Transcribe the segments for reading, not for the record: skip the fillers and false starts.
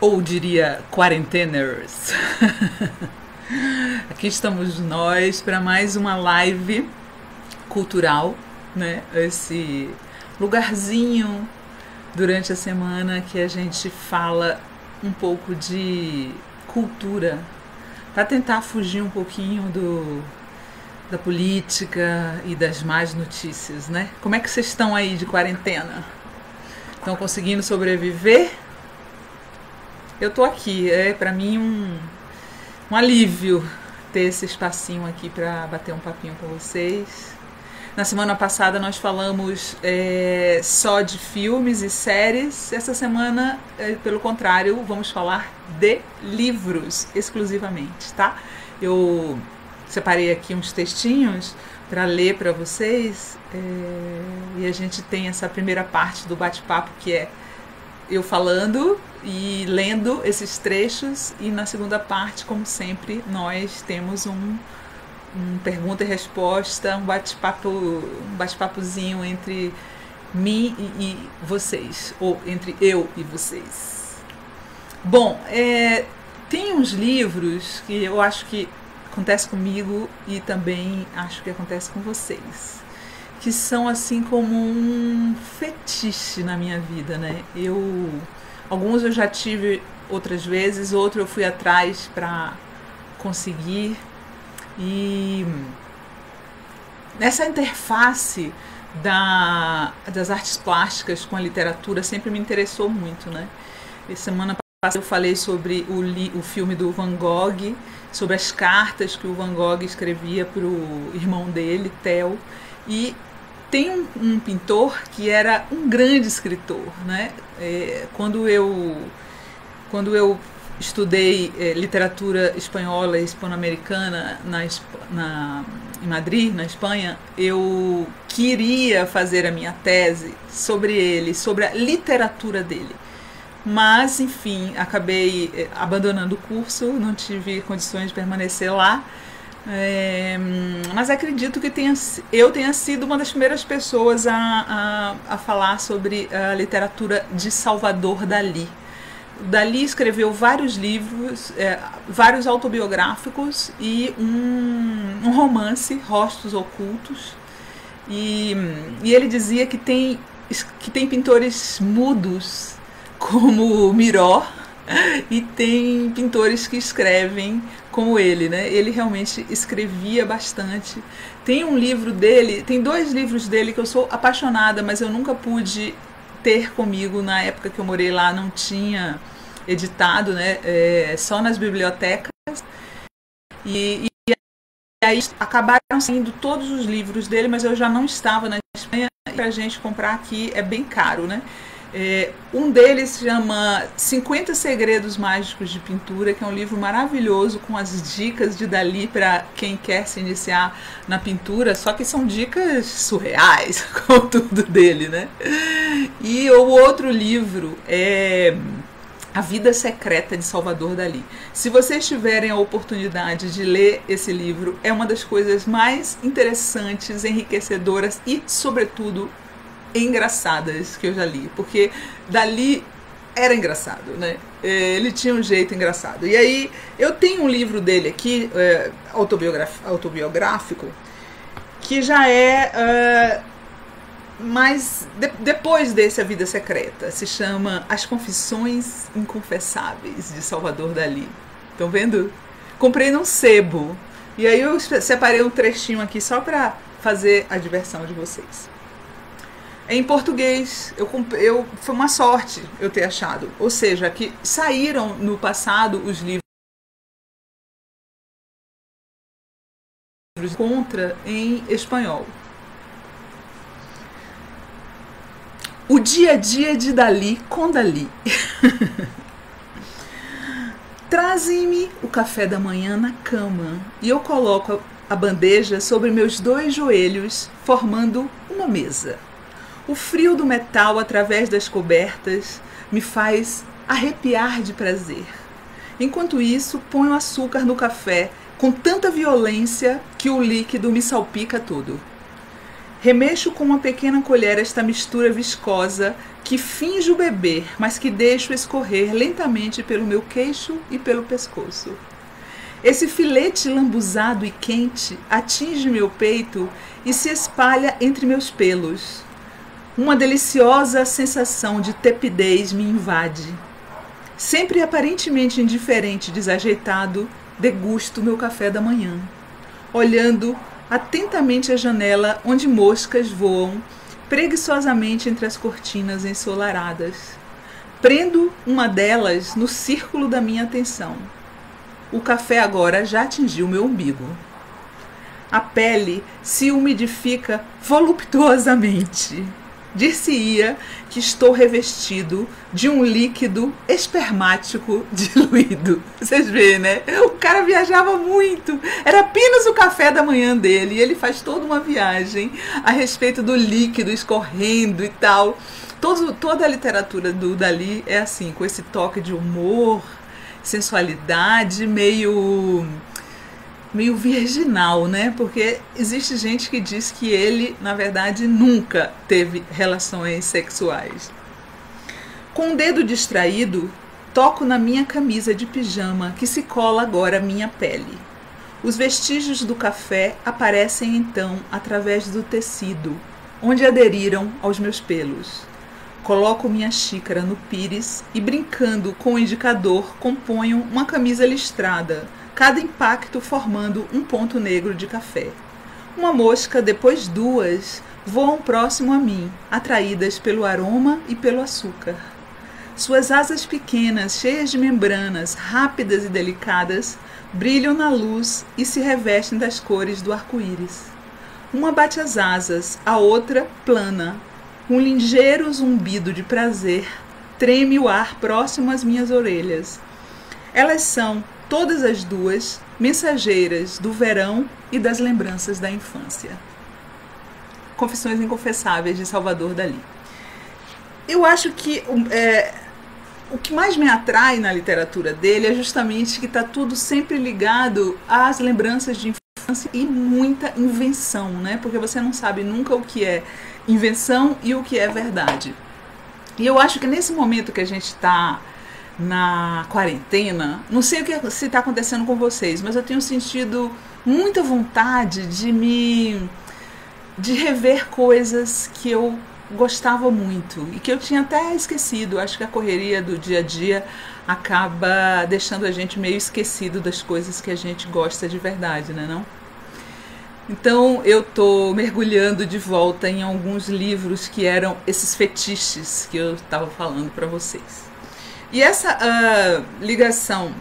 ou diria quarenteners. Aqui estamos nós para mais uma live cultural, né? Esse lugarzinho durante a semana que a gente fala um pouco de cultura, para tentar fugir um pouquinho da política e das más notícias, né? Como é que vocês estão aí de quarentena? Estão conseguindo sobreviver? Eu tô aqui, para mim um alívio ter esse espacinho aqui para bater um papinho com vocês. Na semana passada nós falamos só de filmes e séries. Essa semana, pelo contrário, vamos falar de livros exclusivamente, tá? Eu separei aqui uns textinhos para ler para vocês e a gente tem essa primeira parte do bate-papo que é eu falando e lendo esses trechos, e na segunda parte, como sempre, nós temos um pergunta e resposta, um bate-papozinho entre mim e vocês, ou entre eu e vocês. Bom, tem uns livros que eu acho que acontece comigo e também acho que acontece com vocês, que são assim como um fetiche na minha vida, né? Alguns eu já tive outras vezes, outros eu fui atrás para conseguir. E nessa interface das artes plásticas com a literatura sempre me interessou muito, né? E semana passada eu falei sobre o filme do Van Gogh, sobre as cartas que o Van Gogh escrevia para o irmão dele, Theo, e tem um pintor que era um grande escritor, né? Quando eu estudei literatura espanhola e hispano-americana em Madrid, na Espanha, eu queria fazer a minha tese sobre ele, sobre a literatura dele. Mas, enfim, acabei abandonando o curso, não tive condições de permanecer lá. Mas acredito que eu tenha sido uma das primeiras pessoas a falar sobre a literatura de Salvador Dalí. Dalí escreveu vários livros, vários autobiográficos e um romance, Rostos Ocultos. E ele dizia que tem pintores mudos como Miró e tem pintores que escrevem como ele, né? Ele realmente escrevia bastante. Tem um livro dele, tem 2 livros dele que eu sou apaixonada, mas eu nunca pude ter comigo na época que eu morei lá, não tinha editado, né? Só nas bibliotecas. E aí acabaram saindo todos os livros dele, mas eu já não estava na Espanha, e pra gente comprar aqui é bem caro, né? Um deles se chama 50 Segredos Mágicos de Pintura, que é um livro maravilhoso com as dicas de Dalí para quem quer se iniciar na pintura, só que são dicas surreais, como tudo dele, né? E o outro livro é A Vida Secreta de Salvador Dalí. Se vocês tiverem a oportunidade de ler esse livro, é uma das coisas mais interessantes, enriquecedoras e, sobretudo, engraçadas que eu já li, porque Dalí era engraçado, né? Ele tinha um jeito engraçado. E aí eu tenho um livro dele aqui, autobiográfico, que já mas depois desse A Vida Secreta, se chama As Confissões Inconfessáveis de Salvador Dalí. Estão vendo? Comprei num sebo. E aí eu separei um trechinho aqui só para fazer a diversão de vocês. Em português, foi uma sorte eu ter achado. Ou seja, que saíram no passado os livros contra em espanhol. O dia a dia de Dalí com Dalí. Trazem-me o café da manhã na cama e eu coloco a bandeja sobre meus 2 joelhos, formando uma mesa. O frio do metal através das cobertas me faz arrepiar de prazer. Enquanto isso, ponho açúcar no café com tanta violência que o líquido me salpica todo. Remexo com uma pequena colher esta mistura viscosa que finjo beber, mas que deixo escorrer lentamente pelo meu queixo e pelo pescoço. Esse filete lambuzado e quente atinge meu peito e se espalha entre meus pelos. Uma deliciosa sensação de tepidez me invade. Sempre aparentemente indiferente e desajeitado, degusto meu café da manhã, olhando atentamente a janela onde moscas voam preguiçosamente entre as cortinas ensolaradas. Prendo uma delas no círculo da minha atenção. O café agora já atingiu meu umbigo. A pele se umidifica voluptuosamente. Dir-se-ia que estou revestido de um líquido espermático diluído. Vocês veem, né? O cara viajava muito. Era apenas o café da manhã dele. E ele faz toda uma viagem a respeito do líquido escorrendo e tal. Toda a literatura do Dalí é assim, com esse toque de humor, sensualidade, meio virginal, né? Porque existe gente que diz que ele, na verdade, nunca teve relações sexuais. Com o dedo distraído, toco na minha camisa de pijama que se cola agora à minha pele. Os vestígios do café aparecem então através do tecido, onde aderiram aos meus pelos. Coloco minha xícara no pires e, brincando com o indicador, componho uma camisa listrada, cada impacto formando um ponto negro de café. Uma mosca, depois duas, voam próximo a mim, atraídas pelo aroma e pelo açúcar. Suas asas pequenas, cheias de membranas, rápidas e delicadas, brilham na luz e se revestem das cores do arco-íris. Uma bate as asas, a outra plana. Um ligeiro zumbido de prazer treme o ar próximo às minhas orelhas. Elas são, todas as duas, mensageiras do verão e das lembranças da infância. Confissões Inconfessáveis de Salvador Dalí. Eu acho que o que mais me atrai na literatura dele é justamente que está tudo sempre ligado às lembranças de infância e muita invenção, né? Porque você não sabe nunca o que é invenção e o que é verdade. E eu acho que nesse momento que a gente está na quarentena, não sei se está acontecendo com vocês, mas eu tenho sentido muita vontade de rever coisas que eu gostava muito e que eu tinha até esquecido. Acho que a correria do dia a dia acaba deixando a gente meio esquecido das coisas que a gente gosta de verdade, né, não? Então eu tô mergulhando de volta em alguns livros que eram esses fetiches que eu estava falando para vocês. E essa ligação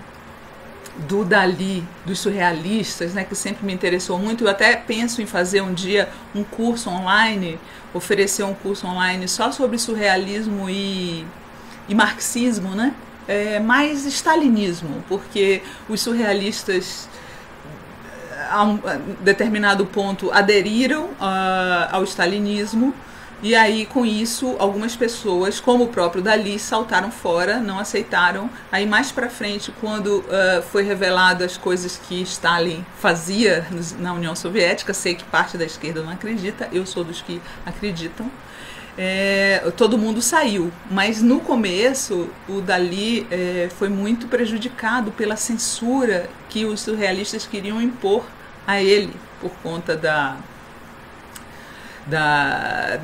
do Dalí, dos surrealistas, né, que sempre me interessou muito, eu até penso em fazer um dia um curso online, oferecer um curso online só sobre surrealismo e marxismo, né? Mais stalinismo, porque os surrealistas a um determinado ponto aderiram ao stalinismo, e aí com isso algumas pessoas, como o próprio Dalí, saltaram fora, não aceitaram. Aí mais para frente, quando foi revelado as coisas que Stalin fazia na União Soviética, sei que parte da esquerda não acredita, eu sou dos que acreditam, todo mundo saiu. Mas no começo o Dalí foi muito prejudicado pela censura que os surrealistas queriam impor a ele por conta da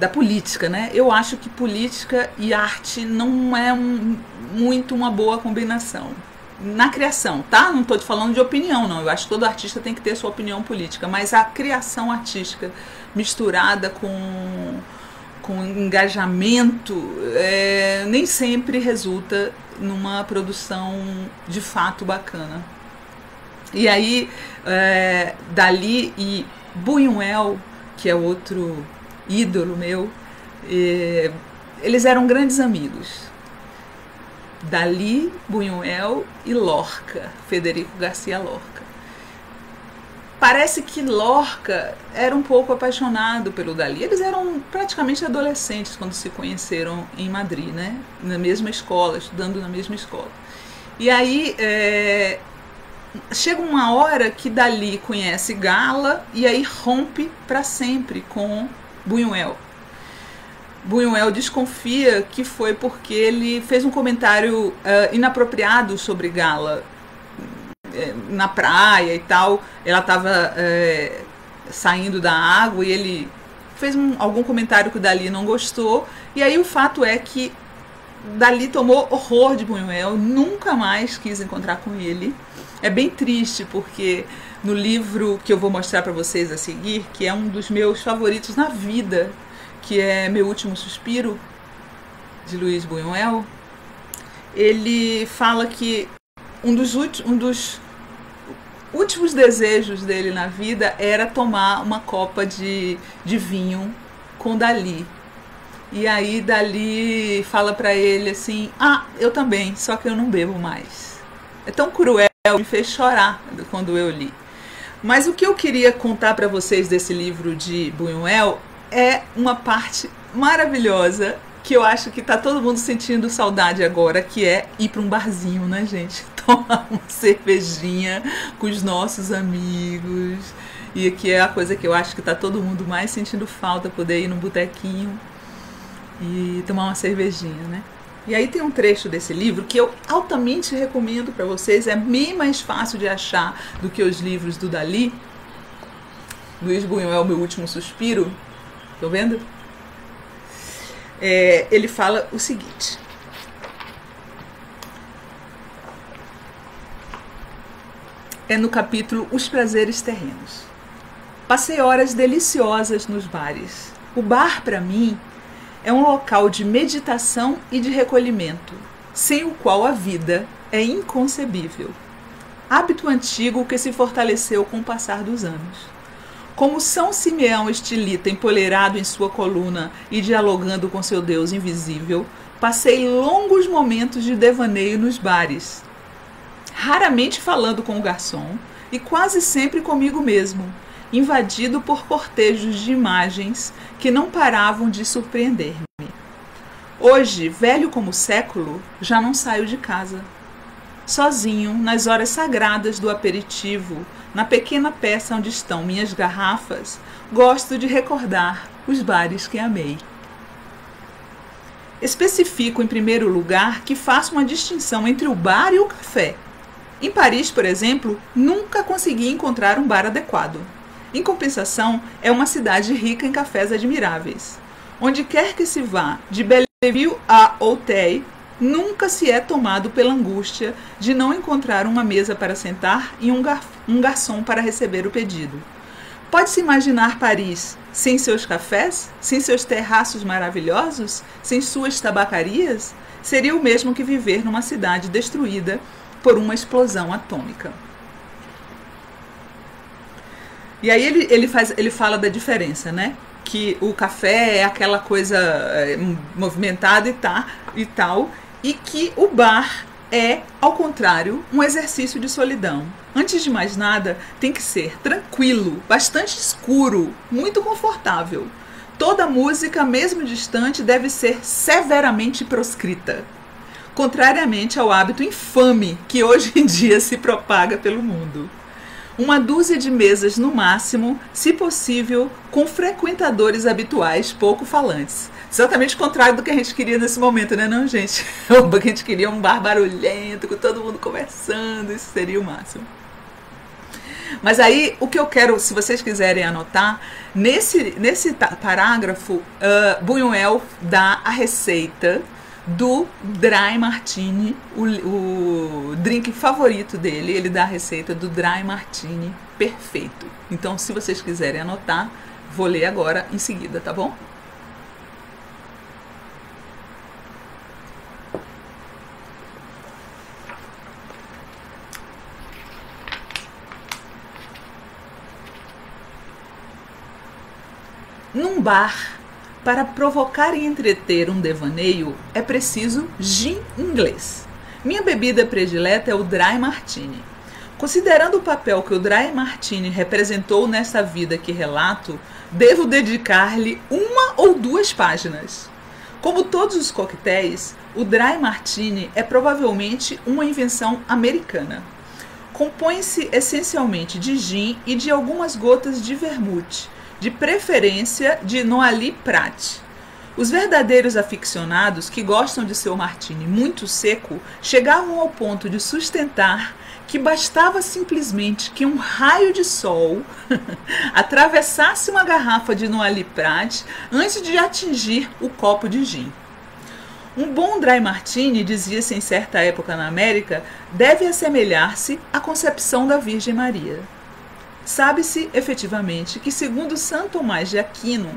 política, né? Eu acho que política e arte não é muito uma boa combinação na criação, tá? Não estou te falando de opinião, não. Eu acho que todo artista tem que ter sua opinião política, mas a criação artística misturada com engajamento nem sempre resulta numa produção de fato bacana. E aí Dalí e Buñuel, que é outro ídolo meu, eles eram grandes amigos. Dalí, Buñuel e Lorca, Federico Garcia Lorca. Parece que Lorca era um pouco apaixonado pelo Dalí. Eles eram praticamente adolescentes quando se conheceram em Madrid, né? Na mesma escola, estudando na mesma escola. E aí chega uma hora que Dalí conhece Gala e aí rompe para sempre com Buñuel. Buñuel desconfia que foi porque ele fez um comentário inapropriado sobre Gala na praia e tal. Ela estava saindo da água e ele fez algum comentário que o Dalí não gostou. E aí o fato é que Dalí tomou horror de Buñuel, nunca mais quis encontrar com ele. É bem triste porque no livro que eu vou mostrar para vocês a seguir, que é um dos meus favoritos na vida, que é Meu Último Suspiro, de Luiz Buñuel, ele fala que um dos últimos desejos dele na vida era tomar uma copa de vinho com Dalí. E aí Dalí fala pra ele assim: ah, eu também, só que eu não bebo mais. É tão cruel, me fez chorar quando eu li. Mas o que eu queria contar pra vocês desse livro de Buñuel é uma parte maravilhosa que eu acho que tá todo mundo sentindo saudade agora, que é ir para um barzinho, né, gente? Tomar uma cervejinha com os nossos amigos. E que é a coisa que eu acho que tá todo mundo mais sentindo falta, poder ir num botequinho e tomar uma cervejinha, né? E aí tem um trecho desse livro que eu altamente recomendo para vocês, é bem mais fácil de achar do que os livros do Dalí. Luiz Buñuel, Meu Último Suspiro. Estão vendo? Ele fala o seguinte: é no capítulo Os Prazeres Terrenos. Passei horas deliciosas nos bares. O bar, para mim, é um local de meditação e de recolhimento, sem o qual a vida é inconcebível. Hábito antigo que se fortaleceu com o passar dos anos. Como São Simeão estilita empoleirado em sua coluna e dialogando com seu Deus invisível, passei longos momentos de devaneio nos bares, raramente falando com o garçom e quase sempre comigo mesmo, invadido por cortejos de imagens que não paravam de surpreender-me. Hoje, velho como o século, já não saio de casa. Sozinho, nas horas sagradas do aperitivo, na pequena peça onde estão minhas garrafas, gosto de recordar os bares que amei. Especifico em primeiro lugar que faço uma distinção entre o bar e o café. Em Paris, por exemplo, nunca consegui encontrar um bar adequado. Em compensação, é uma cidade rica em cafés admiráveis. Onde quer que se vá, de Belleville a Auteuil, nunca se é tomado pela angústia de não encontrar uma mesa para sentar e um garçom para receber o pedido. Pode-se imaginar Paris sem seus cafés, sem seus terraços maravilhosos, sem suas tabacarias? Seria o mesmo que viver numa cidade destruída por uma explosão atômica. E aí ele fala da diferença, né? Que o café é aquela coisa movimentada e tal, e que o bar é, ao contrário, um exercício de solidão. Antes de mais nada, tem que ser tranquilo, bastante escuro, muito confortável. Toda música, mesmo distante, deve ser severamente proscrita, contrariamente ao hábito infame que hoje em dia se propaga pelo mundo. Uma dúzia de mesas no máximo, se possível, com frequentadores habituais pouco falantes. Exatamente o contrário do que a gente queria nesse momento, né, não, gente? O que a gente queria um bar barulhento, com todo mundo conversando, isso seria o máximo. Mas aí, o que eu quero, se vocês quiserem anotar, nesse parágrafo, Buñuel dá a receita do Dry Martini, o drink favorito dele. Ele dá a receita do Dry Martini perfeito. Então, se vocês quiserem anotar, vou ler agora em seguida, tá bom? Num bar, para provocar e entreter um devaneio, é preciso gin inglês. Minha bebida predileta é o Dry Martini. Considerando o papel que o Dry Martini representou nesta vida que relato, devo dedicar-lhe 1 ou 2 páginas. Como todos os coquetéis, o Dry Martini é provavelmente uma invenção americana. Compõe-se essencialmente de gin e de algumas gotas de vermute, de preferência de Noailly Prat. Os verdadeiros aficionados que gostam de seu martini muito seco chegavam ao ponto de sustentar que bastava simplesmente que um raio de sol atravessasse uma garrafa de Noailly Prat antes de atingir o copo de gin. Um bom dry martini, dizia-se em certa época na América, deve assemelhar-se à concepção da Virgem Maria. Sabe-se, efetivamente, que segundo Santo Tomás de Aquino,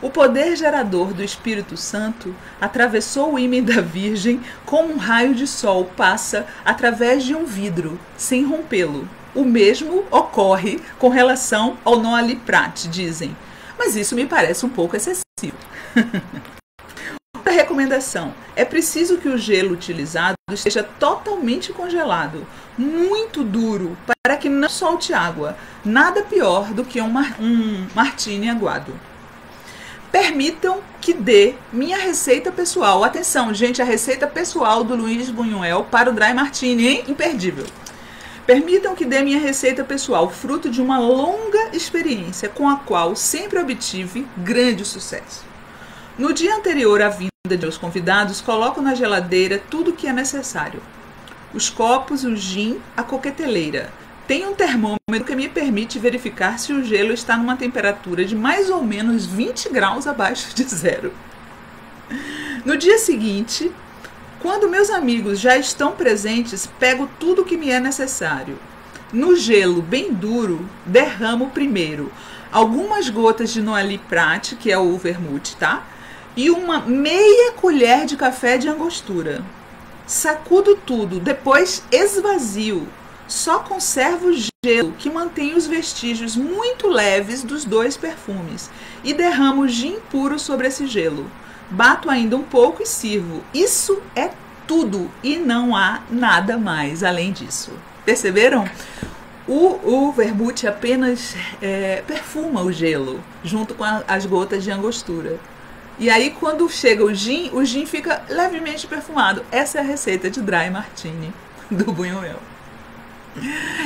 o poder gerador do Espírito Santo atravessou o ímã da Virgem como um raio de sol passa através de um vidro, sem rompê-lo. O mesmo ocorre com relação ao Noailly Prat, dizem. Mas isso me parece um pouco excessivo. Outra recomendação: é preciso que o gelo utilizado esteja totalmente congelado, muito duro, para que não solte água. Nada pior do que um martini aguado. Permitam que dê minha receita pessoal. Atenção, gente, a receita pessoal do Luiz Buñuel para o Dry Martini, hein? Imperdível. Permitam que dê minha receita pessoal, fruto de uma longa experiência com a qual sempre obtive grande sucesso. No dia anterior à vinda de meus convidados, coloco na geladeira tudo o que é necessário. Os copos, o gin, a coqueteleira. Tem um termômetro que me permite verificar se o gelo está numa temperatura de mais ou menos 20 graus abaixo de zero. No dia seguinte, quando meus amigos já estão presentes, pego tudo o que me é necessário. No gelo bem duro, derramo primeiro algumas gotas de Noailly Prat, que é o vermute, tá? E uma meia colher de café de angostura. Sacudo tudo, depois esvazio. Só conservo gelo que mantém os vestígios muito leves dos dois perfumes e derramo gin puro sobre esse gelo. Bato ainda um pouco e sirvo. Isso é tudo e não há nada mais além disso. Perceberam? O vermute apenas perfuma o gelo junto com as gotas de angostura. E aí quando chega o gin fica levemente perfumado. Essa é a receita de Dry Martini do Buñuel.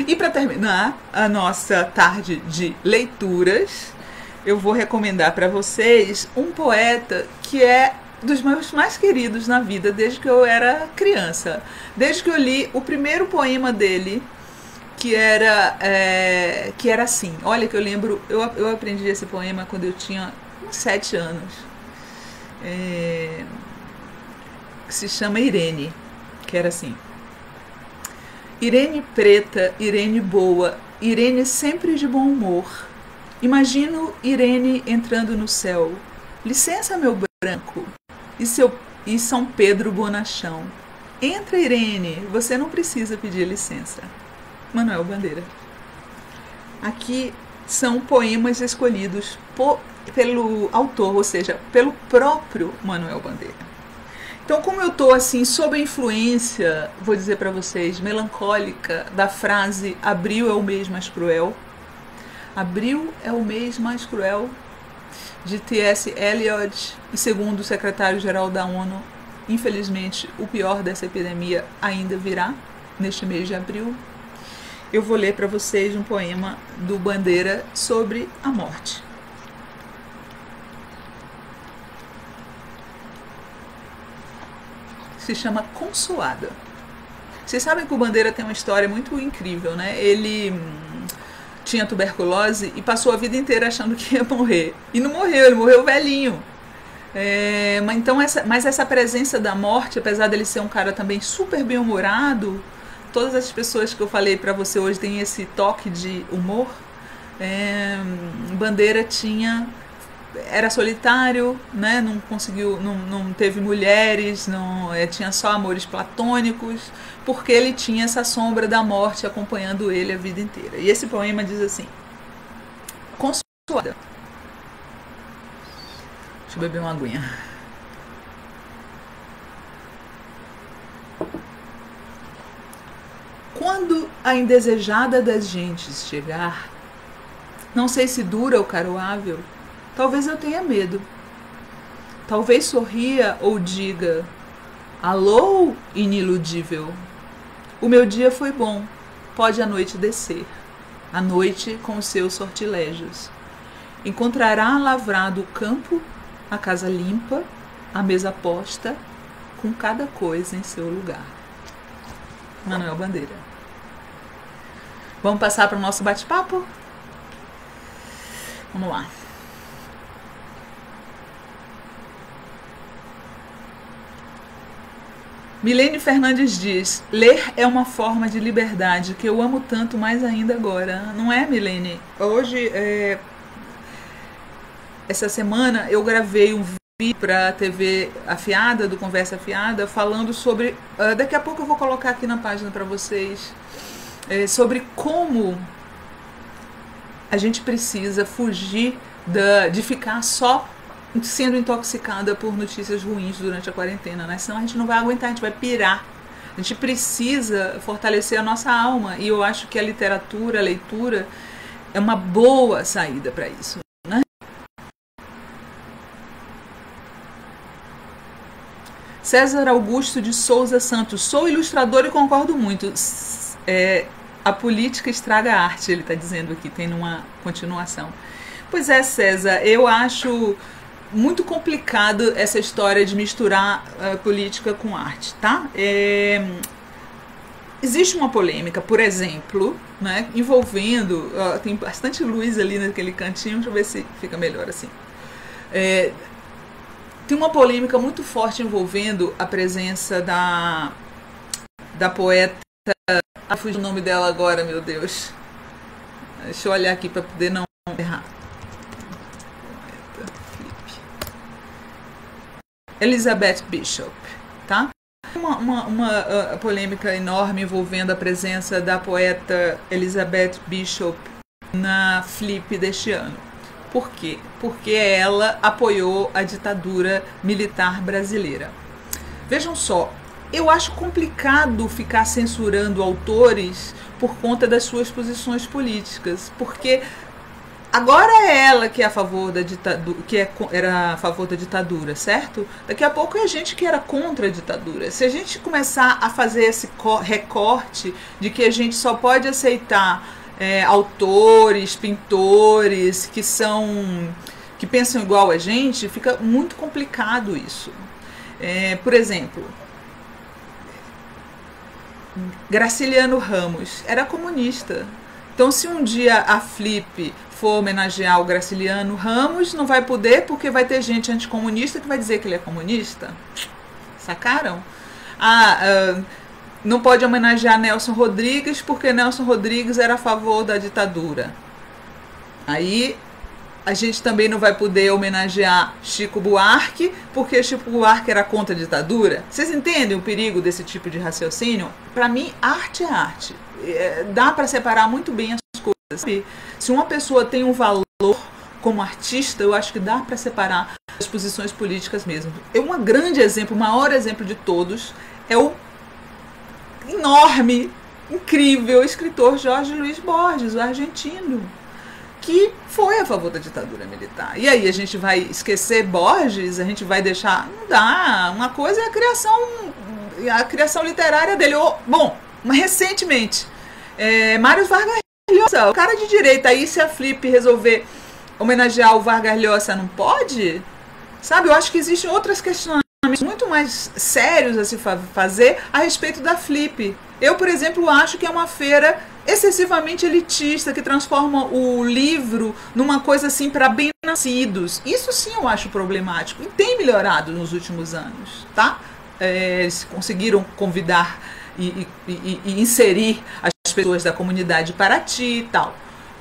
E para terminar a nossa tarde de leituras, eu vou recomendar para vocês um poeta que é dos meus mais queridos na vida desde que eu era criança. Desde que eu li o primeiro poema dele, que era assim. Olha que eu lembro, eu aprendi esse poema quando eu tinha uns 7 anos. Que se chama Irene, que era assim: Irene preta, Irene boa, Irene sempre de bom humor. Imagino Irene entrando no céu. Licença, meu branco, e São Pedro bonachão. Entra, Irene, você não precisa pedir licença. Manuel Bandeira. Aqui são poemas escolhidos pelo autor, ou seja, pelo próprio Manuel Bandeira. Então, como eu estou assim, sob a influência, vou dizer para vocês, melancólica da frase abril é o mês mais cruel. Abril é o mês mais cruel, de T.S. Eliot, e segundo o secretário-geral da ONU, infelizmente, o pior dessa epidemia ainda virá neste mês de abril. Eu vou ler para vocês um poema do Bandeira sobre a morte. Se chama Consoada. Vocês sabem que o Bandeira tem uma história muito incrível, né? Ele tinha tuberculose e passou a vida inteira achando que ia morrer. E não morreu, ele morreu velhinho. Mas essa presença da morte, apesar dele ser um cara também super bem-humorado, todas as pessoas que eu falei para você hoje têm esse toque de humor. Bandeira era solitário, né? Não conseguiu, não teve mulheres, tinha só amores platônicos, porque ele tinha essa sombra da morte acompanhando ele a vida inteira. E esse poema diz assim: Consoada. Deixa eu beber uma aguinha. Quando a indesejada das gentes chegar, não sei se dura ou caroável, talvez eu tenha medo. Talvez sorria ou diga: alô, iniludível. O meu dia foi bom, pode a noite descer. A noite com os seus sortilégios. encontrará lavrado o campo, a casa limpa, a mesa posta, com cada coisa em seu lugar. Manuel Bandeira. Vamos passar para o nosso bate-papo? Vamos lá. Milene Fernandes diz: ler é uma forma de liberdade que eu amo tanto, mais ainda agora. Não é, Milene? Hoje, essa semana, eu gravei um vídeo para a TV Afiada, do Conversa Afiada, falando sobre... daqui a pouco eu vou colocar aqui na página para vocês, sobre como a gente precisa fugir de ficar só sendo intoxicada por notícias ruins durante a quarentena, né? Senão a gente não vai aguentar, a gente vai pirar. A gente precisa fortalecer a nossa alma, e eu acho que a literatura, a leitura é uma boa saída para isso, né? César Augusto de Souza Santos: sou ilustrador e concordo muito. A política estraga a arte, ele está dizendo aqui, tem uma continuação. Pois é, César, eu acho muito complicado essa história de misturar política com arte, tá? Existe uma polêmica, por exemplo, né, envolvendo... tem bastante luz ali naquele cantinho, deixa eu ver se fica melhor assim. Tem uma polêmica muito forte envolvendo a presença da poeta... fugiu o nome dela agora, meu Deus. Deixa eu olhar aqui para poder não errar. Elizabeth Bishop, tá? Uma polêmica enorme envolvendo a presença da poeta Elizabeth Bishop na Flip deste ano. Por quê? Porque ela apoiou a ditadura militar brasileira. Vejam só, eu acho complicado ficar censurando autores por conta das suas posições políticas, porque agora é ela que é a favor da ditadura, era a favor da ditadura, certo? Daqui a pouco é a gente que era contra a ditadura. Se a gente começar a fazer esse recorte de que a gente só pode aceitar autores, pintores que pensam igual a gente, fica muito complicado isso. Por exemplo, Graciliano Ramos era comunista. Então, se um dia a Flip for homenagear o Graciliano Ramos, não vai poder, porque vai ter gente anticomunista que vai dizer que ele é comunista. Sacaram? Não pode homenagear Nelson Rodrigues, porque Nelson Rodrigues era a favor da ditadura. Aí a gente também não vai poder homenagear Chico Buarque, porque Chico Buarque era contra a ditadura. Vocês entendem o perigo desse tipo de raciocínio? Para mim, arte é arte. Dá para separar muito bem as coisas. Se uma pessoa tem um valor como artista, eu acho que dá para separar as posições políticas mesmo. Um grande exemplo, o maior exemplo de todos, é o enorme, incrível escritor Jorge Luiz Borges, o argentino, que foi a favor da ditadura militar. E aí a gente vai esquecer Borges? A gente vai deixar? Não dá. Uma coisa é a criação literária dele. Bom, mas recentemente, Mário Vargas Llosa, o cara de direita. Aí, se a Flip resolver homenagear o Vargas Llosa, não pode? Sabe, eu acho que existem outras questões muito mais sérios a se fazer a respeito da Flip. Eu, por exemplo, acho que é uma feira excessivamente elitista, que transforma o livro numa coisa assim para bem-nascidos. Isso sim eu acho problemático, e tem melhorado nos últimos anos, tá? Eles conseguiram convidar e inserir as pessoas da comunidade Paraty e tal.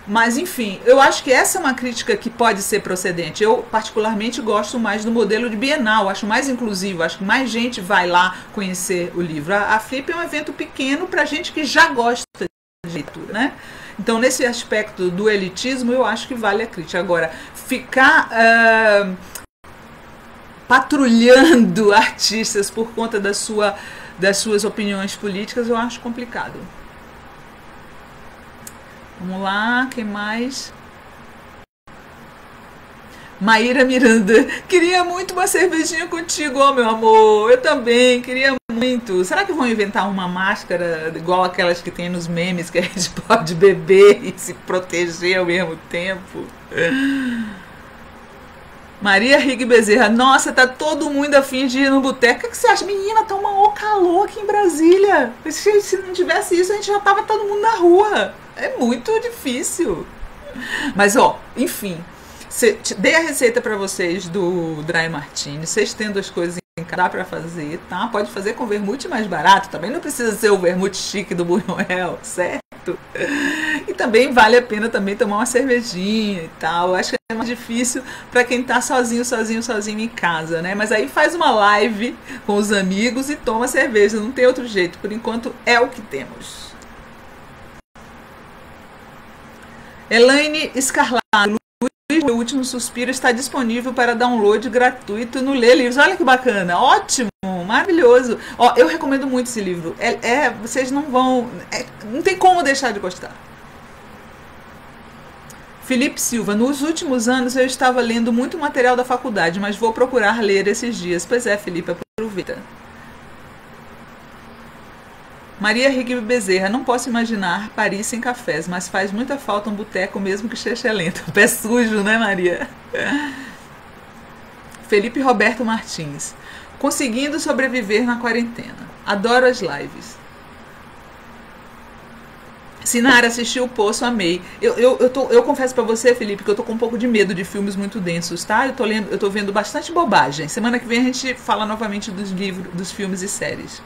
Mas, enfim, eu acho que essa é uma crítica que pode ser procedente. Eu, particularmente, gosto mais do modelo de Bienal, acho mais inclusivo, acho que mais gente vai lá conhecer o livro. A Flip é um evento pequeno para gente que já gosta de leitura, né? Então, nesse aspecto do elitismo, eu acho que vale a crítica. Agora, ficar patrulhando artistas por conta das suas opiniões políticas, eu acho complicado. Vamos lá, quem mais? Maíra Miranda, queria muito uma cervejinha contigo, ó, meu amor. Eu também, queria muito. Será que vão inventar uma máscara igual aquelas que tem nos memes, que a gente pode beber e se proteger ao mesmo tempo? Maria Rig Bezerra, nossa, tá todo mundo afim de ir no boteco. O que você acha? Menina, tá um calor aqui em Brasília. Se não tivesse isso, a gente já tava todo mundo na rua. É muito difícil. Mas, ó, enfim, dei a receita pra vocês do Dry Martini. Vocês tendo as coisas em casa, dá pra fazer, tá? Pode fazer com vermute mais barato. Também não precisa ser o vermute chique do Buñuel, certo? E também vale a pena também tomar uma cervejinha e tal. Acho que é mais difícil para quem tá sozinho em casa, né? Mas aí faz uma live com os amigos e toma cerveja. Não tem outro jeito. Por enquanto é o que temos. Elaine Scarlato, Meu Último Suspiro está disponível para download gratuito no Lê Livros. Olha que bacana, ótimo, maravilhoso. Ó, eu recomendo muito esse livro. Vocês não vão, não tem como deixar de gostar. Felipe Silva, nos últimos anos eu estava lendo muito material da faculdade, mas vou procurar ler esses dias. Pois é, Felipe, aproveita. Maria Rigue Bezerra, não posso imaginar Paris sem cafés, mas faz muita falta um boteco mesmo que lento. Pé sujo, né, Maria? Felipe Roberto Martins, conseguindo sobreviver na quarentena. Adoro as lives. Sinara, assisti o Poço, amei. Eu confesso pra você, Felipe, que eu tô com um pouco de medo de filmes muito densos, tá? Eu tô vendo bastante bobagem. Semana que vem a gente fala novamente dos livros, dos filmes e séries.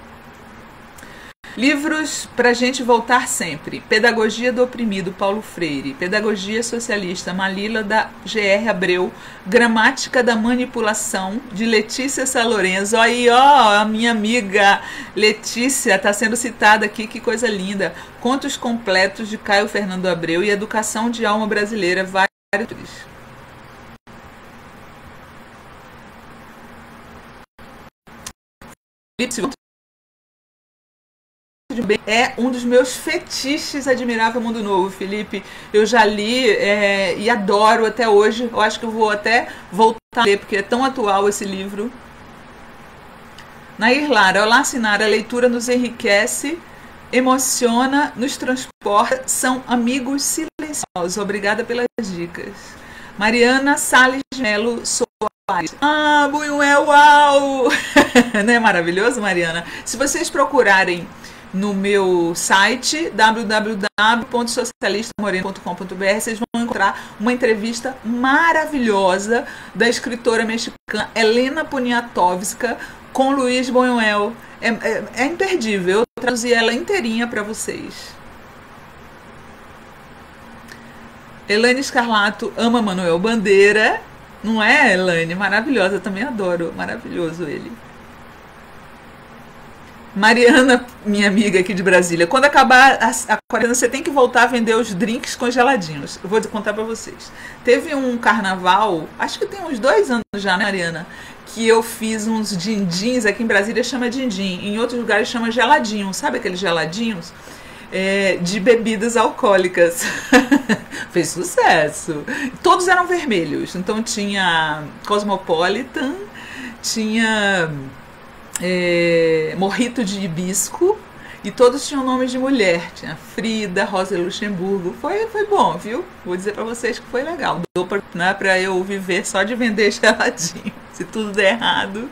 Livros pra gente voltar sempre. Pedagogia do Oprimido, Paulo Freire. Pedagogia Socialista, Malila, da G.R. Abreu. Gramática da Manipulação, de Letícia Salorenzo. Aí, ó, a minha amiga Letícia está sendo citada aqui, que coisa linda. Contos completos, de Caio Fernando Abreu. E Educação de Alma Brasileira, vários autores. É um dos meus fetiches, Admirável Mundo Novo, Felipe. Eu já li e adoro até hoje. Eu acho que eu vou até voltar a ler, porque é tão atual esse livro. Nair Lara, olá, Sinara, a leitura nos enriquece, emociona, nos transporta, são amigos silenciosos. Obrigada pelas dicas. Mariana Salles Melo Soares. Ah, Buñuel, uau! Não é maravilhoso, Mariana? Se vocês procurarem no meu site www.socialistamoreno.com.br, vocês vão encontrar uma entrevista maravilhosa da escritora mexicana Elena Poniatowska com Luiz Buñuel. É imperdível. Eu traduzi ela inteirinha para vocês. Elaine Scarlato ama Manuel Bandeira. Não é, Elaine? Maravilhosa, eu também adoro. Maravilhoso ele. Mariana, minha amiga aqui de Brasília, quando acabar a quarentena, você tem que voltar a vender os drinks congeladinhos. Eu vou contar pra vocês. Teve um carnaval, acho que tem uns 2 anos já, né, Mariana? Que eu fiz uns dindins, aqui em Brasília chama dindim, em outros lugares chama geladinho. Sabe aqueles geladinhos? De bebidas alcoólicas. Fez sucesso. Todos eram vermelhos. Então tinha Cosmopolitan, tinha Morrito de Hibisco, e todos tinham nomes de mulher. Tinha Frida, Rosa Luxemburgo. Foi bom, viu? Vou dizer pra vocês que foi legal. Deu pra eu viver só de vender geladinho, se tudo der errado.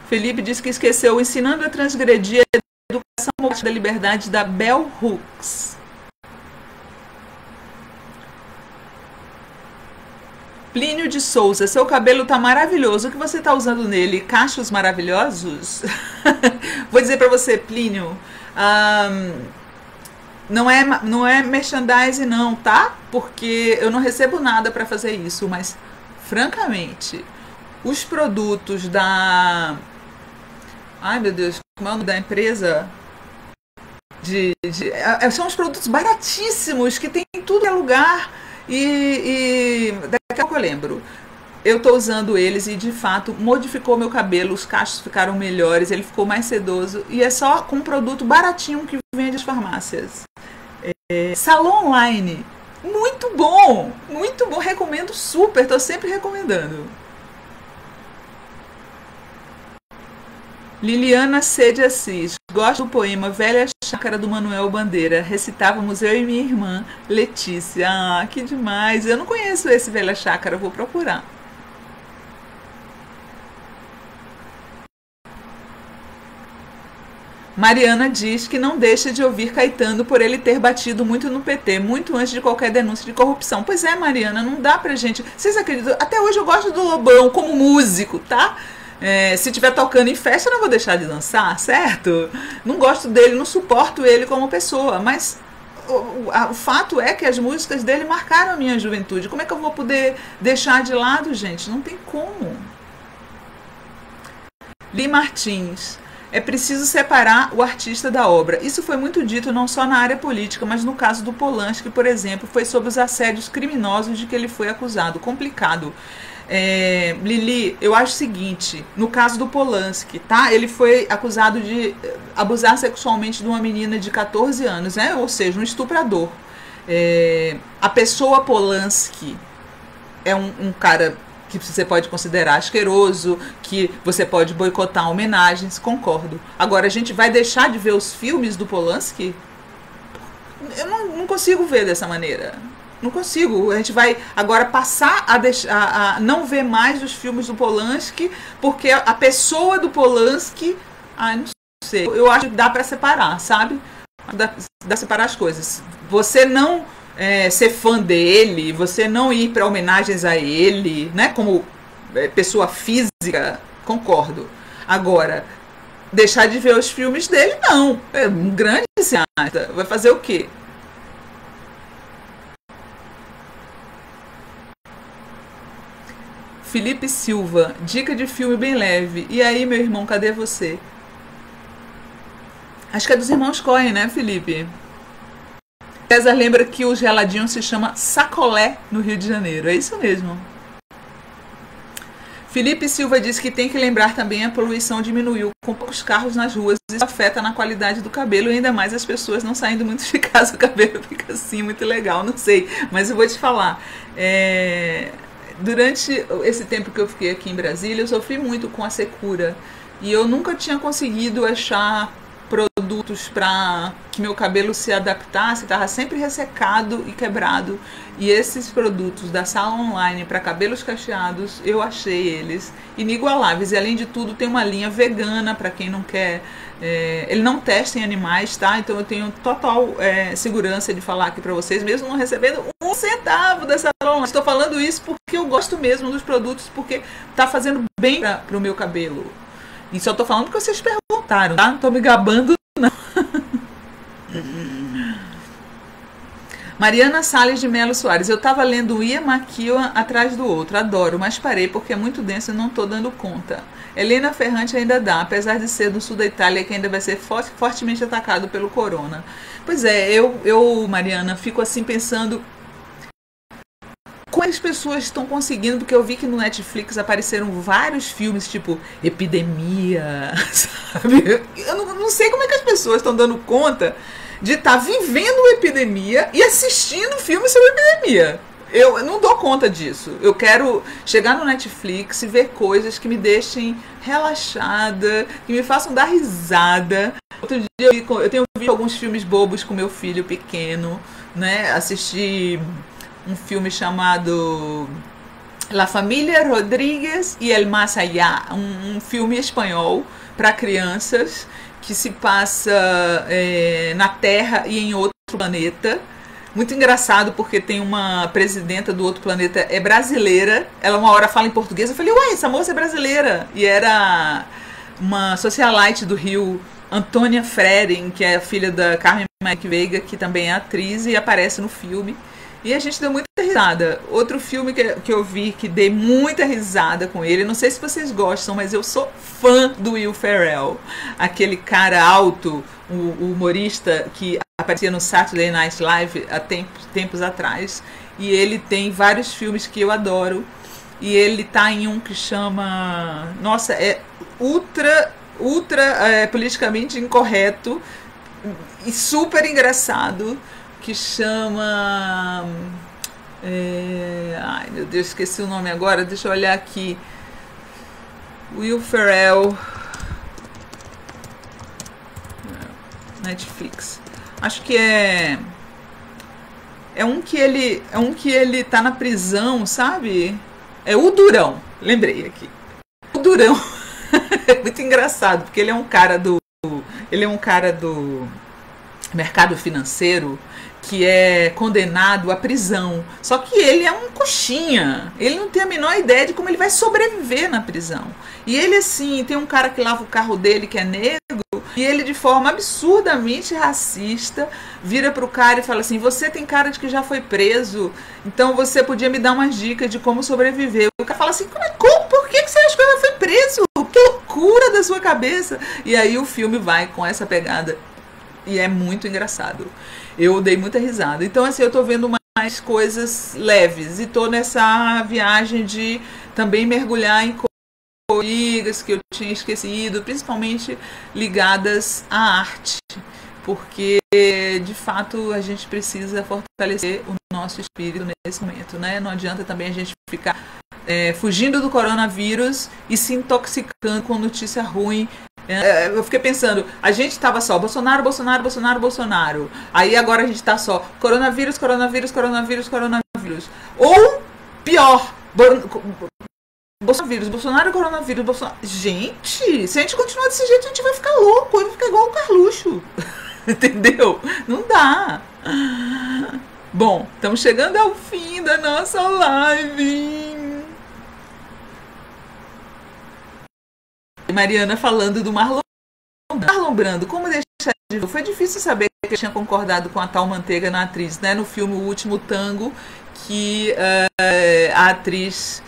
Felipe disse que esqueceu Ensinando a Transgredir a Educação da Liberdade, da Bell Hooks. Plínio de Souza, seu cabelo tá maravilhoso. O que você tá usando nele? Cachos maravilhosos? Vou dizer pra você, Plínio, não é merchandising não, tá? Porque eu não recebo nada pra fazer isso, mas francamente, os produtos da... Ai, meu Deus, como é o nome da empresa? São os produtos baratíssimos, que tem em tudo que é lugar. E daqui a pouco eu lembro. Eu tô usando eles e de fato modificou meu cabelo, os cachos ficaram melhores, ele ficou mais sedoso. E é só com um produto baratinho que vende as farmácias. Salão online. muito bom, recomendo super, tô sempre recomendando. Liliana C. de Assis, gosto do poema Velha Chácara do Manuel Bandeira, recitávamos eu e minha irmã Letícia. Ah, que demais, eu não conheço esse Velha Chácara, vou procurar. Mariana diz que não deixa de ouvir Caetano por ele ter batido muito no PT, muito antes de qualquer denúncia de corrupção. Pois é, Mariana, não dá pra gente... Vocês acreditam? Até hoje eu gosto do Lobão como músico, tá? Se estiver tocando em festa, eu não vou deixar de dançar, certo? Não gosto dele, não suporto ele como pessoa, mas o fato é que as músicas dele marcaram a minha juventude. Como é que eu vou poder deixar de lado, gente? Não tem como. Li Martins. É preciso separar o artista da obra. Isso foi muito dito não só na área política, mas no caso do Polanski, por exemplo, foi sobre os assédios criminosos de que ele foi acusado. Complicado. Lili, eu acho o seguinte, no caso do Polanski, tá? Ele foi acusado de abusar sexualmente de uma menina de 14 anos, né? Ou seja, um estuprador. A pessoa Polanski é um cara que você pode considerar asqueroso, que você pode boicotar homenagens, concordo. Agora, a gente vai deixar de ver os filmes do Polanski? Eu não consigo ver dessa maneira. Não consigo. A gente vai agora passar a não ver mais os filmes do Polanski, porque a pessoa do Polanski... não sei. Eu acho que dá para separar, sabe? Dá para separar as coisas. Você não... ser fã dele, você não ir para homenagens a ele, né, como pessoa física, concordo. Agora, deixar de ver os filmes dele, não. É um grande cineasta. Vai fazer o quê? Felipe Silva, dica de filme bem leve. E aí, meu irmão, cadê você? Acho que é dos irmãos Coen, né, Felipe? César lembra que o geladinho se chama sacolé no Rio de Janeiro. É isso mesmo. Felipe Silva diz que tem que lembrar também a poluição diminuiu com poucos carros nas ruas. Isso afeta na qualidade do cabelo e ainda mais as pessoas não saindo muito de casa. O cabelo fica assim, muito legal. Não sei, mas eu vou te falar. Durante esse tempo que eu fiquei aqui em Brasília, eu sofri muito com a secura. E eu nunca tinha conseguido achar produtos para que meu cabelo se adaptasse, estava sempre ressecado e quebrado. E esses produtos da Sala Online para cabelos cacheados, eu achei eles inigualáveis. E além de tudo, tem uma linha vegana para quem não quer. Ele não testa em animais, tá? Então eu tenho total segurança de falar aqui para vocês, mesmo não recebendo um centavo da Sala Online. Estou falando isso porque eu gosto mesmo dos produtos, porque está fazendo bem para o meu cabelo. E só tô falando porque vocês perguntaram, tá? Não tô me gabando, não. Mariana Salles de Melo Soares. Eu tava lendo Ia Maquila atrás do outro. Adoro, mas parei porque é muito denso e não tô dando conta. Helena Ferrante ainda dá, apesar de ser do sul da Itália, que ainda vai ser fortemente atacado pelo corona. Pois é, eu Mariana, fico assim pensando... Como as pessoas estão conseguindo, porque eu vi que no Netflix apareceram vários filmes, tipo Epidemia, sabe? Eu não sei como é que as pessoas estão dando conta de estar vivendo uma epidemia e assistindo filmes sobre epidemia. Eu não dou conta disso. Eu quero chegar no Netflix e ver coisas que me deixem relaxada, que me façam dar risada. Outro dia eu tenho visto alguns filmes bobos com meu filho pequeno, né? Assisti um filme chamado La Familia Rodríguez y el Más Allá, um filme espanhol para crianças que se passa na Terra e em outro planeta. Muito engraçado porque tem uma presidenta do outro planeta, é brasileira, ela uma hora fala em português, eu falei, uai, essa moça é brasileira, e era uma socialite do Rio, Antônia Freren, que é a filha da Carmen Veiga, que também é atriz e aparece no filme. E a gente deu muita risada. Outro filme que eu vi, que dei muita risada com ele, não sei se vocês gostam, mas eu sou fã do Will Ferrell. Aquele cara alto, o humorista que aparecia no Saturday Night Live há tempos atrás. E ele tem vários filmes que eu adoro. E ele tá em um que chama... Nossa, é ultra politicamente incorreto e super engraçado, que chama Ai, meu Deus, esqueci o nome agora. Deixa eu olhar aqui. Will Ferrell. Netflix. Acho que é um que ele tá na prisão, sabe? É o Durão. Lembrei aqui. O Durão. É muito engraçado, porque ele é um cara do mercado financeiro que é condenado à prisão. Só que ele é um coxinha. Ele não tem a menor ideia de como ele vai sobreviver na prisão. E ele, assim, tem um cara que lava o carro dele que é negro, e ele, de forma absurdamente racista, vira pro cara e fala assim: você tem cara de que já foi preso, então você podia me dar umas dicas de como sobreviver. O cara fala assim: por que você acha que ela foi preso? Que loucura da sua cabeça! E aí o filme vai com essa pegada. E é muito engraçado. Eu dei muita risada. Então, assim, eu tô vendo mais coisas leves. E tô nessa viagem de também mergulhar em coisas que eu tinha esquecido, principalmente ligadas à arte. Porque, de fato, a gente precisa fortalecer o nosso espírito nesse momento, né? Não adianta também a gente ficar fugindo do coronavírus e se intoxicando com notícia ruim. Eu fiquei pensando, a gente estava só Bolsonaro, Bolsonaro, Bolsonaro, Bolsonaro. Aí agora a gente está só coronavírus, coronavírus, coronavírus, coronavírus. Ou pior, Bolsonaro, Bolsonaro, coronavírus, Bolsonaro. Gente, se a gente continuar desse jeito, a gente vai ficar louco, vai ficar igual o Carluxo. Entendeu? Não dá. Bom, estamos chegando ao fim da nossa live. Mariana falando do Marlon Brando. Como deixar de ver? Foi difícil saber que eu tinha concordado com a tal Manteiga na atriz, né? No filme O Último Tango, que a atriz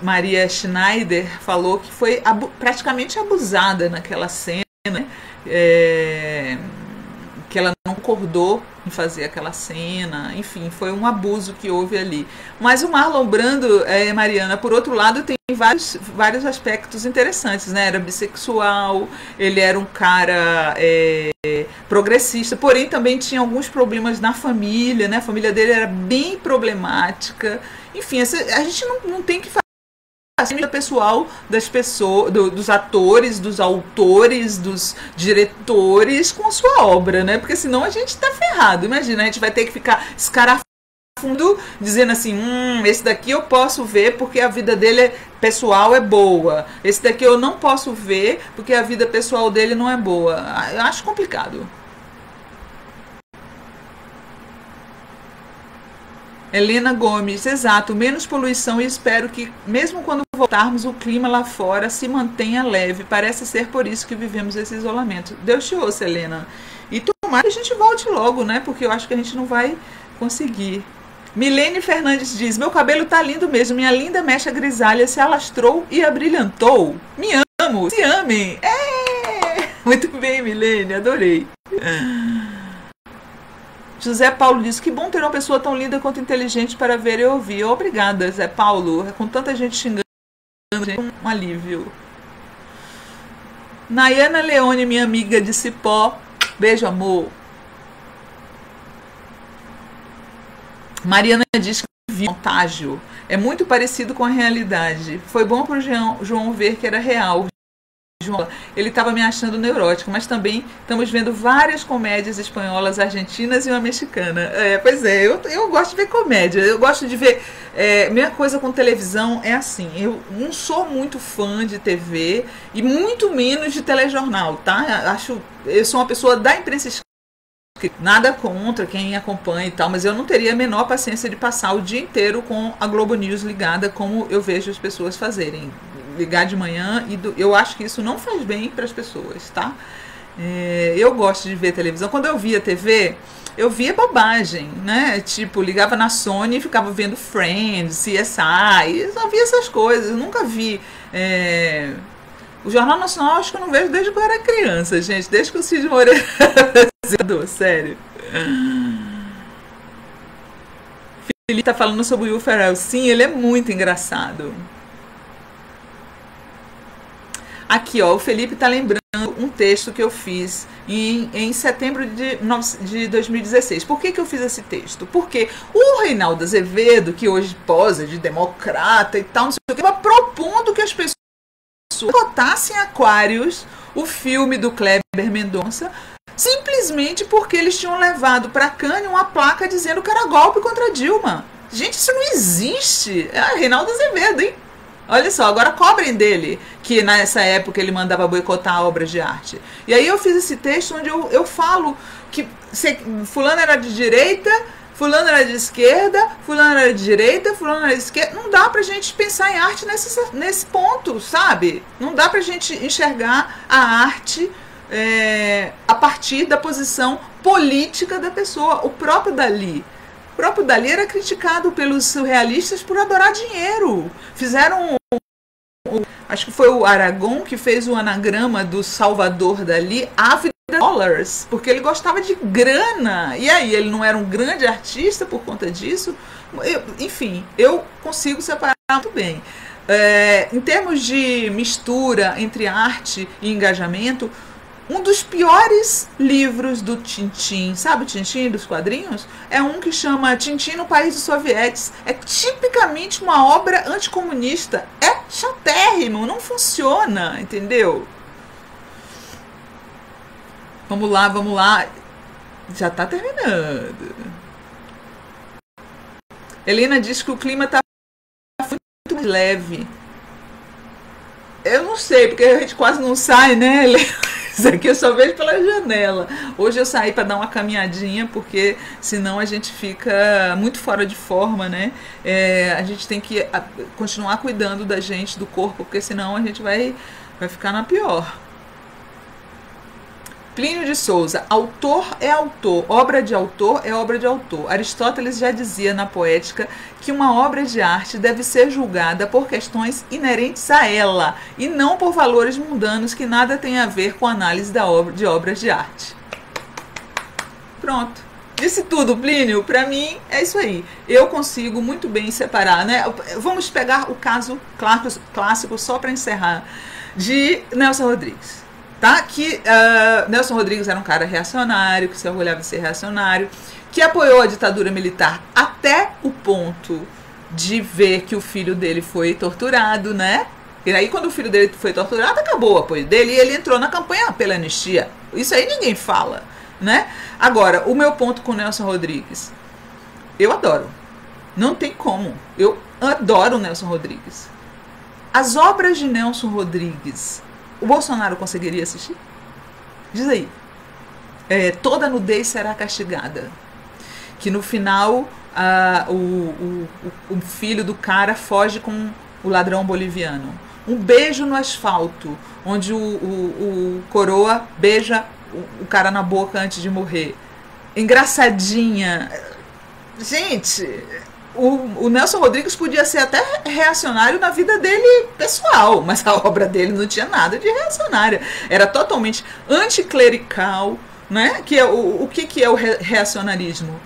Maria Schneider falou que foi praticamente abusada naquela cena, que ela não concordou em fazer aquela cena, enfim, foi um abuso que houve ali. Mas o Marlon Brando, Mariana, por outro lado, tem vários aspectos interessantes, né? Era bissexual, ele era um cara progressista, porém também tinha alguns problemas na família, né? A família dele era bem problemática. Enfim, a gente não tem que fazer a vida pessoal das pessoas, dos atores, dos autores, dos diretores com a sua obra, né? Porque senão a gente tá ferrado. Imagina, a gente vai ter que ficar escarafundo, dizendo assim: esse daqui eu posso ver porque a vida dele pessoal é boa. Esse daqui eu não posso ver porque a vida pessoal dele não é boa. Eu acho complicado. Helena Gomes, exato, menos poluição, e espero que, mesmo quando voltarmos, o clima lá fora se mantenha leve. Parece ser por isso que vivemos esse isolamento. Deus te ouça, Helena. E tomara que a gente volte logo, né? Porque eu acho que a gente não vai conseguir. Milene Fernandes diz: meu cabelo tá lindo mesmo, minha linda mecha grisalha se alastrou e abrilhantou. Me amo, se amem. Muito bem, Milene, adorei. José Paulo diz: que bom ter uma pessoa tão linda quanto inteligente para ver e ouvir. Obrigada, Zé Paulo. Com tanta gente xingando, um alívio. Nayana Leone, minha amiga de Cipó. Beijo, amor. Mariana diz que vi contágio. É muito parecido com a realidade. Foi bom para o João ver que era real. Ele estava me achando neurótica, mas também estamos vendo várias comédias espanholas, argentinas e uma mexicana. Pois é, eu gosto de ver comédia, eu gosto de ver. Minha coisa com televisão é assim: eu não sou muito fã de TV e muito menos de telejornal, tá? Eu sou uma pessoa da imprensa escrita, nada contra quem acompanha e tal, mas eu não teria a menor paciência de passar o dia inteiro com a Globo News ligada, como eu vejo as pessoas fazerem. Ligar de manhã, eu acho que isso não faz bem para as pessoas, tá? Eu gosto de ver televisão. Quando eu via TV, eu via bobagem, né? Tipo, ligava na Sony e ficava vendo Friends, CSI, só via essas coisas. Eu nunca vi. O Jornal Nacional, acho que eu não vejo desde que eu era criança, gente. Desde que o Cid Moreira era sério. Felipe tá falando sobre o Will Ferrell. Sim, ele é muito engraçado. Aqui, ó, o Felipe está lembrando um texto que eu fiz em setembro de 2016. Por que eu fiz esse texto? Porque o Reinaldo Azevedo, que hoje posa de democrata e tal, não sei o que, estava propondo que as pessoas botassem Aquários, o filme do Kleber Mendonça, simplesmente porque eles tinham levado para Cannes uma placa dizendo que era golpe contra Dilma. Gente, isso não existe. É Reinaldo Azevedo, hein? Olha só, agora cobrem dele, que nessa época ele mandava boicotar obras de arte. E aí eu fiz esse texto onde eu falo que fulano era de direita, fulano era de esquerda, fulano era de direita, fulano era de esquerda. Não dá pra gente pensar em arte nesse ponto, sabe? Não dá pra gente enxergar a arte a partir da posição política da pessoa. O próprio Dalí era criticado pelos surrealistas por adorar dinheiro. Fizeram, acho que foi o Aragon que fez o anagrama do Salvador Dalí, Ávida Dólares, porque ele gostava de grana. E aí, ele não era um grande artista por conta disso? Enfim, eu consigo separar muito bem. Em termos de mistura entre arte e engajamento, um dos piores livros do Tintin, sabe o Tintin dos quadrinhos? É um que chama Tintin no País dos Sovietes. É tipicamente uma obra anticomunista. É chatérrimo, não funciona, entendeu? Vamos lá. Já tá terminando. Helena diz que o clima tá muito mais leve. Eu não sei, porque a gente quase não sai, né, Helena? Isso aqui eu só vejo pela janela. Hoje eu saí para dar uma caminhadinha, porque senão a gente fica muito fora de forma, né? A gente tem que continuar cuidando da gente, do corpo, porque senão a gente vai ficar na pior. Plínio de Souza, autor é autor, obra de autor é obra de autor. Aristóteles já dizia na Poética que uma obra de arte deve ser julgada por questões inerentes a ela e não por valores mundanos que nada têm a ver com a análise de obras de arte. Pronto. Disse tudo, Plínio. Para mim é isso aí. Eu consigo muito bem separar, né? Vamos pegar o caso clássico só para encerrar, de Nelson Rodrigues. Tá? Que Nelson Rodrigues era um cara reacionário, que se orgulhava de ser reacionário, que apoiou a ditadura militar até o ponto de ver que o filho dele foi torturado, né? E aí, quando o filho dele foi torturado, acabou o apoio dele e ele entrou na campanha pela anistia. Isso aí ninguém fala, né? Agora, o meu ponto com Nelson Rodrigues, eu adoro. Não tem como. Eu adoro Nelson Rodrigues. As obras de Nelson Rodrigues, o Bolsonaro conseguiria assistir? Diz aí. Toda nudez será castigada. Que no final o filho do cara foge com o ladrão boliviano. Um beijo no asfalto, onde o coroa beija o cara na boca antes de morrer. Engraçadinha. Gente, o Nelson Rodrigues podia ser até reacionário na vida dele pessoal, mas a obra dele não tinha nada de reacionária. Era totalmente anticlerical, né? Que o que é o reacionarismo?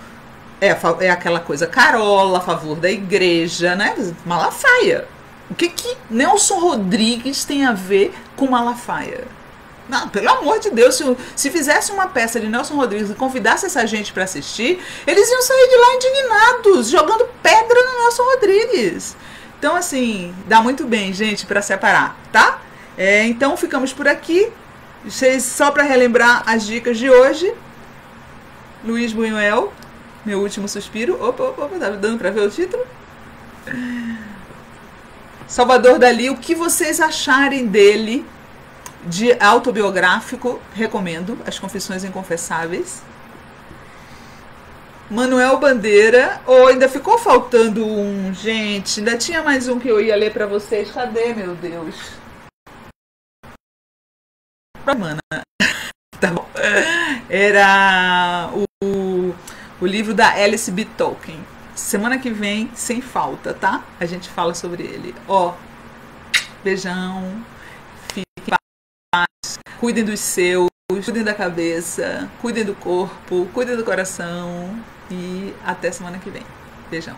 É aquela coisa carola, a favor da igreja, né? Malafaia. O que Nelson Rodrigues tem a ver com Malafaia? Não, pelo amor de Deus, se fizesse uma peça de Nelson Rodrigues e convidasse essa gente para assistir, eles iam sair de lá indignados, jogando pedra no Nelson Rodrigues. Então, assim, dá muito bem, gente, para separar, tá? Então, ficamos por aqui. Só para relembrar as dicas de hoje. Luiz Buñuel, Meu Último Suspiro. Opa, tá dando para ver o título? Salvador Dalí, o que vocês acharem dele? De autobiográfico, recomendo As Confissões Inconfessáveis. Manuel Bandeira. Ainda ficou faltando um, gente. Ainda tinha mais um que eu ia ler para vocês. Cadê, meu Deus? Mana. Tá bom. Era o livro da Alice B. Tolkien. Semana que vem, sem falta, tá? A gente fala sobre ele. Beijão. Cuidem dos seus, cuidem da cabeça, cuidem do corpo, cuidem do coração e até semana que vem. Beijão.